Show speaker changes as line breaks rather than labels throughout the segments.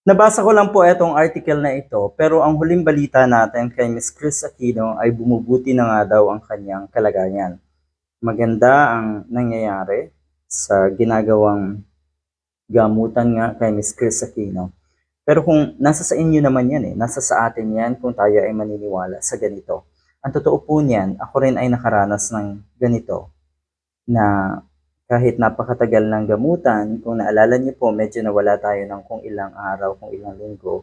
Nabasa ko lang po itong article na ito, pero ang huling balita natin kay Miss Chris Aquino ay bumubuti na nga daw ang kanyang kalagayan. Maganda ang nangyayari sa ginagawang gamutan nga kay Miss Chris Aquino. Pero kung nasa sa inyo naman yan nasa sa atin yan kung tayo ay maniniwala sa ganito. Ang totoo po niyan, ako rin ay nakaranas ng ganito na kahit napakatagal ng gamutan, kung naalala niyo po, medyo nawala tayo ng kung ilang araw, kung ilang linggo.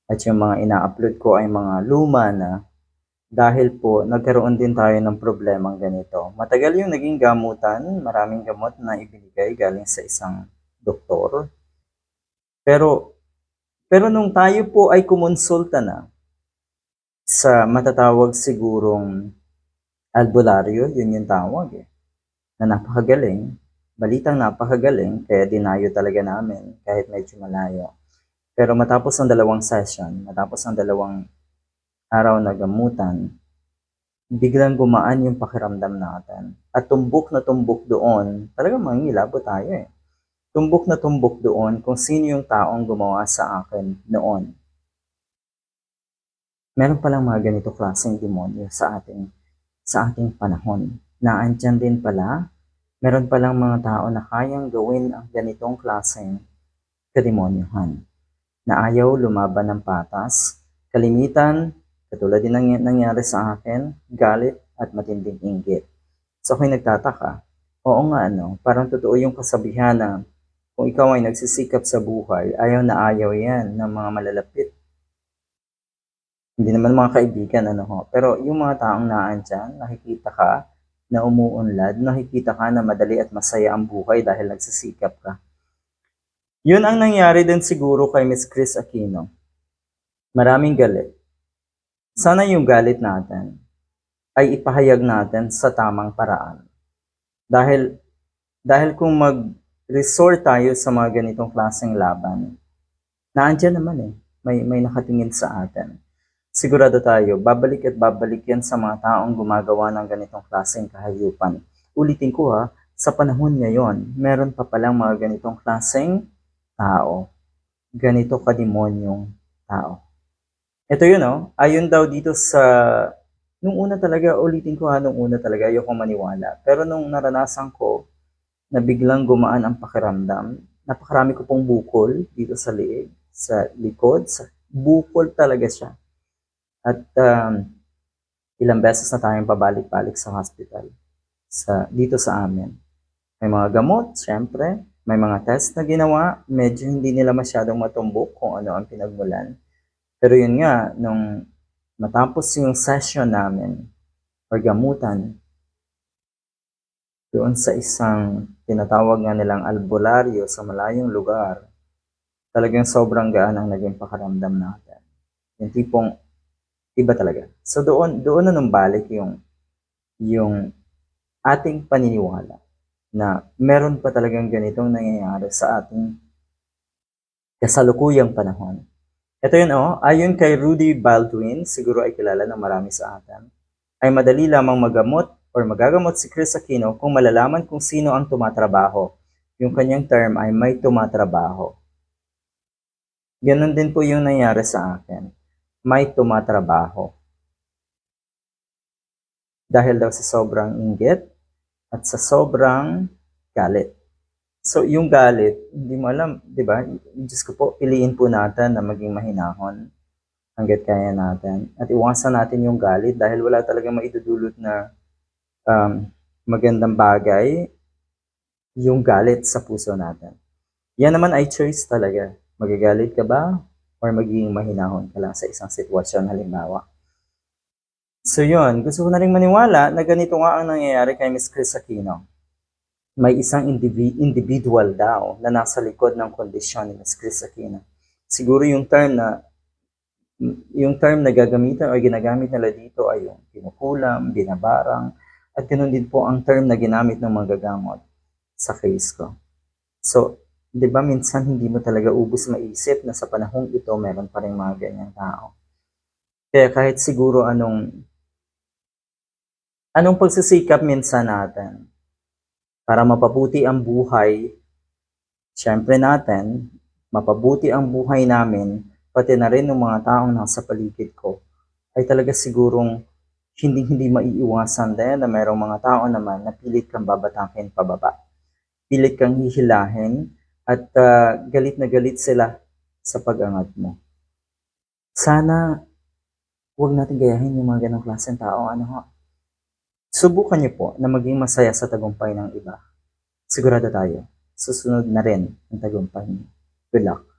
At yung mga ina-upload ko ay mga luma na dahil po nagkaroon din tayo ng problemang ganito. Matagal yung naging gamutan, maraming gamot na ibinigay galing sa isang doktor. Pero nung tayo po ay kumonsulta na sa matatawag sigurong albularyo, yun yung tawag na napakagaling, balitang napakagaling, kaya dinayo talaga namin kahit medyo malayo. Pero matapos ang dalawang session, matapos ang dalawang araw na gamutan, biglang gumaan yung pakiramdam natin. At tumbok na tumbok doon, talagang mangilabo tayo Tumbok na tumbok doon kung sino yung taong gumawa sa akin noon. Meron palang mga ganito klaseng demonyo sa ating panahon. Naandyan din pala, meron palang mga tao na kayang gawin ang ganitong klaseng kademonyohan na ayaw lumaban ng patas. Kalimitan, katulad din ng nangyari sa akin, galit at matinding inggit. So ako'y nagtataka, oo nga parang totoo yung kasabihan na kung ikaw ay nagsisikap sa buhay, ayaw na ayaw yan ng mga malalapit. Hindi naman mga kaibigan, pero yung mga taong naandyan, nakikita ka na umuunlad, nakikita ka na madali at masaya ang buhay dahil nagsisikap ka. Yun ang nangyari din siguro kay Miss Chris Aquino. Maraming galit. Sana yung galit natin ay ipahayag natin sa tamang paraan. Dahil kung mag-resort tayo sa mga ganitong klaseng laban, naandyan naman may nakatingin sa atin. Sigurado tayo, babalik at babalik yan sa mga taong gumagawa ng ganitong klaseng kahayupan. Ulitin ko sa panahon ngayon, meron pa palang mga ganitong klaseng tao. Ganito kademonyong tao. Ito yun ayon daw dito sa, nung una talaga, ulitin ko nung una talaga, ayoko maniwala. Pero nung naranasan ko, na biglang gumaan ang pakiramdam. Napakarami ko pong bukol dito sa liig, sa likod, sa bukol talaga siya. At ilang beses na tayong pabalik-balik sa hospital dito sa amin. May mga gamot, syempre, may mga test na ginawa, medyo hindi nila masyadong matumbok kung ano ang pinagmulan. Pero yun nga, nung matapos yung session namin, or gamutan, doon sa isang tinatawag nga nilang albularyo sa malayong lugar, talagang sobrang gaan ang naging pakiramdam natin. Yung tipong iba talaga. So doon na numbalik yung ating paniniwala na meron pa talagang ganitong nangyayari sa ating kasalukuyang panahon. Ito yun ayon kay Rudy Baldwin, siguro ay kilala ng marami sa atin, ay madali lamang magamot or magagamot si Chris Aquino kung malalaman kung sino ang tumatrabaho. Yung kanyang term ay may tumatrabaho. Ganon din po yung nangyari sa akin. May tumatrabaho. Dahil daw sa sobrang inggit at sa sobrang galit. So yung galit, hindi mo alam, di ba? Diyos ko po, piliin po natin na maging mahinahon hanggat kaya natin. At iwasan natin yung galit dahil wala talagang maidudulot na magandang bagay yung galit sa puso natin. Yan naman ay choice talaga. Magagalit ka ba or magiging mahinahon ka lang sa isang sitwasyon halimbawa. So yun, gusto ko na rin maniwala na ganito nga ang nangyayari kay Miss Chris Aquino. May isang individual daw na nasa likod ng kondisyon ni Miss Chris Aquino. Siguro yung term na gagamitan o ginagamit nila dito ay yung kinukulam, binabarang, at ganoon din po ang term na ginamit ng mga gagamot sa case ko. So, di ba minsan hindi mo talaga ubos maisip na sa panahong ito meron pa rin mga ganyang tao. Kaya kahit siguro anong pagsisikap minsan natin para mapabuti ang buhay, syempre natin, mapabuti ang buhay namin, pati na rin ng mga taong nasa paligid ko, ay talaga sigurong hindi maiiwasan din na mayroong mga tao naman na pilit kang babatakin pababa. Pilit kang hihilahin at galit na galit sila sa pag-angat mo. Sana huwag natin gayahin yung mga ganong klaseng tao. Ano ho? Subukan niyo po na maging masaya sa tagumpay ng iba. Sigurado tayo, susunod na rin ang tagumpay niyo. Good luck.